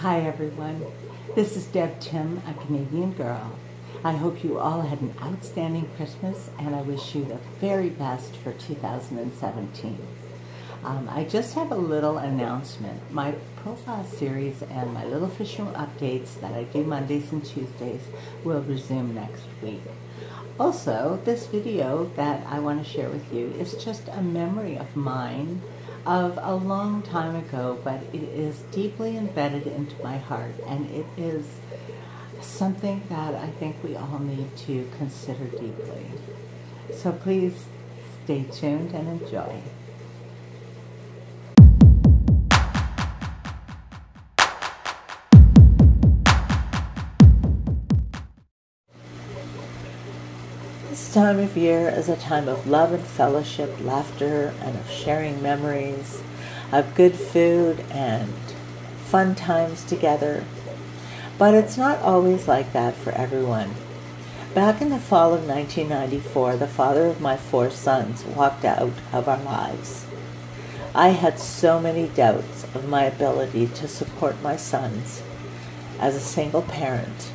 Hi everyone, this is Deb Tim, a Canadian girl. I hope you all had an outstanding Christmas and I wish you the very best for 2017. I just have a little announcement. My profile series and my little official updates that I do Mondays and Tuesdays will resume next week. Also, this video that I want to share with you is just a memory of mine of a long time ago, but it is deeply embedded into my heart, and it is something that I think we all need to consider deeply. So please stay tuned and enjoy. This time of year is a time of love and fellowship, laughter, and of sharing memories, of good food and fun times together. But it's not always like that for everyone. Back in the fall of 1994, the father of my 4 sons walked out of our lives. I had so many doubts of my ability to support my sons as a single parent,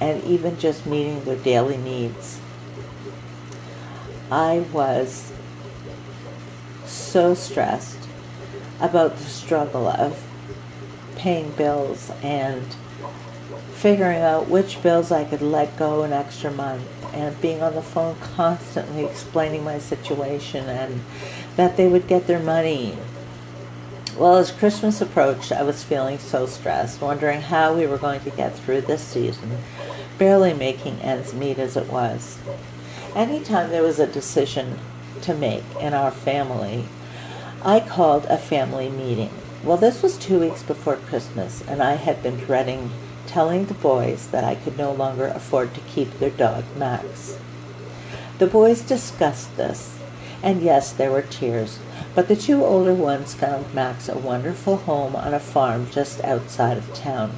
and even just meeting their daily needs. I was so stressed about the struggle of paying bills and figuring out which bills I could let go an extra month, and being on the phone constantly explaining my situation and that they would get their money. Well, as Christmas approached, I was feeling so stressed, wondering how we were going to get through this season, barely making ends meet as it was. Anytime there was a decision to make in our family, I called a family meeting. Well, this was 2 weeks before Christmas, and I had been dreading telling the boys that I could no longer afford to keep their dog, Max. The boys discussed this, and yes, there were tears, but the 2 older ones found Max a wonderful home on a farm just outside of town.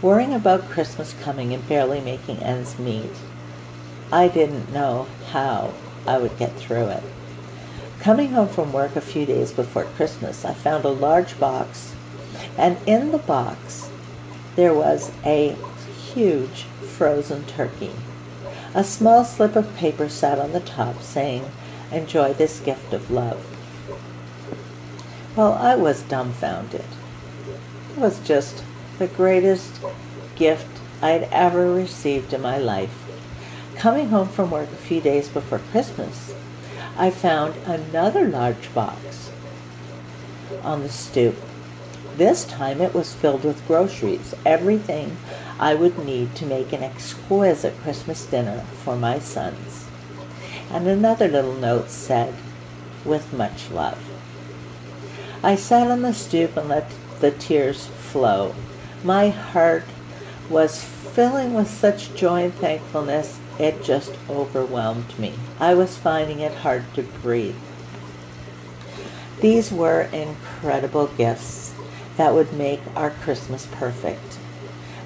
Worrying about Christmas coming and barely making ends meet, I didn't know how I would get through it. Coming home from work a few days before Christmas, I found a large box, and in the box there was a huge frozen turkey. A small slip of paper sat on the top saying, "Enjoy this gift of love." Well, I was dumbfounded. It was just the greatest gift I'd ever received in my life. Coming home from work a few days before Christmas, I found another large box on the stoop. This time it was filled with groceries, everything I would need to make an exquisite Christmas dinner for my sons. And another little note said, "With much love." I sat on the stoop and let the tears flow. My heart was filling with such joy and thankfulness, it just overwhelmed me. I was finding it hard to breathe. These were incredible gifts that would make our Christmas perfect.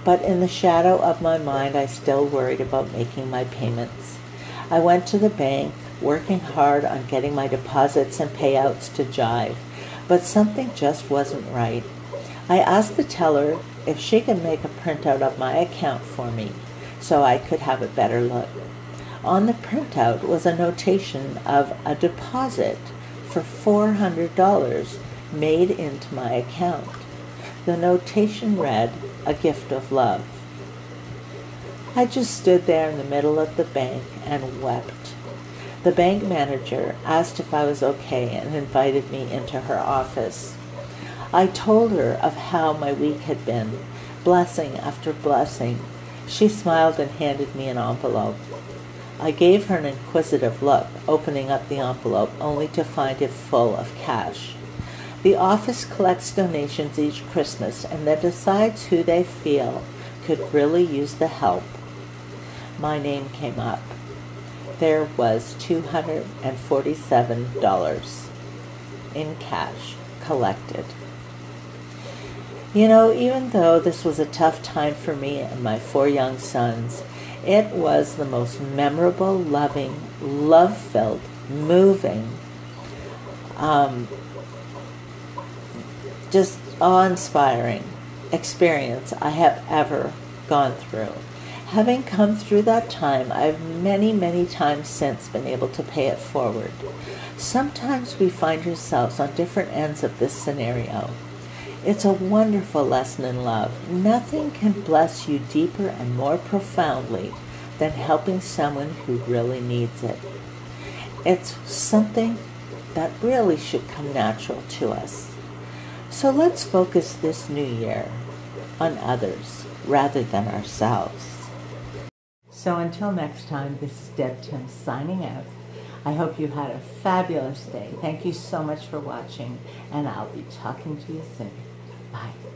But in the shadow of my mind, I still worried about making my payments. I went to the bank, working hard on getting my deposits and payouts to jive, but something just wasn't right. I asked the teller if she could make a printout of my account for me so I could have a better look. On the printout was a notation of a deposit for $400 made into my account. The notation read, "A gift of love." I just stood there in the middle of the bank and wept. The bank manager asked if I was okay and invited me into her office. I told her of how my week had been, blessing after blessing. She smiled and handed me an envelope. I gave her an inquisitive look, opening up the envelope only to find it full of cash. The office collects donations each Christmas and then decides who they feel could really use the help. My name came up. There was $247 in cash collected. You know, even though this was a tough time for me and my 4 young sons, it was the most memorable, loving, love-filled, moving, just awe-inspiring experience I have ever gone through. Having come through that time, I've many, many times since been able to pay it forward. Sometimes we find ourselves on different ends of this scenario. It's a wonderful lesson in love. Nothing can bless you deeper and more profoundly than helping someone who really needs it. It's something that really should come natural to us. So let's focus this new year on others rather than ourselves. So until next time, this is Deb Tim signing out. I hope you had a fabulous day. Thank you so much for watching, and I'll be talking to you soon. Bye.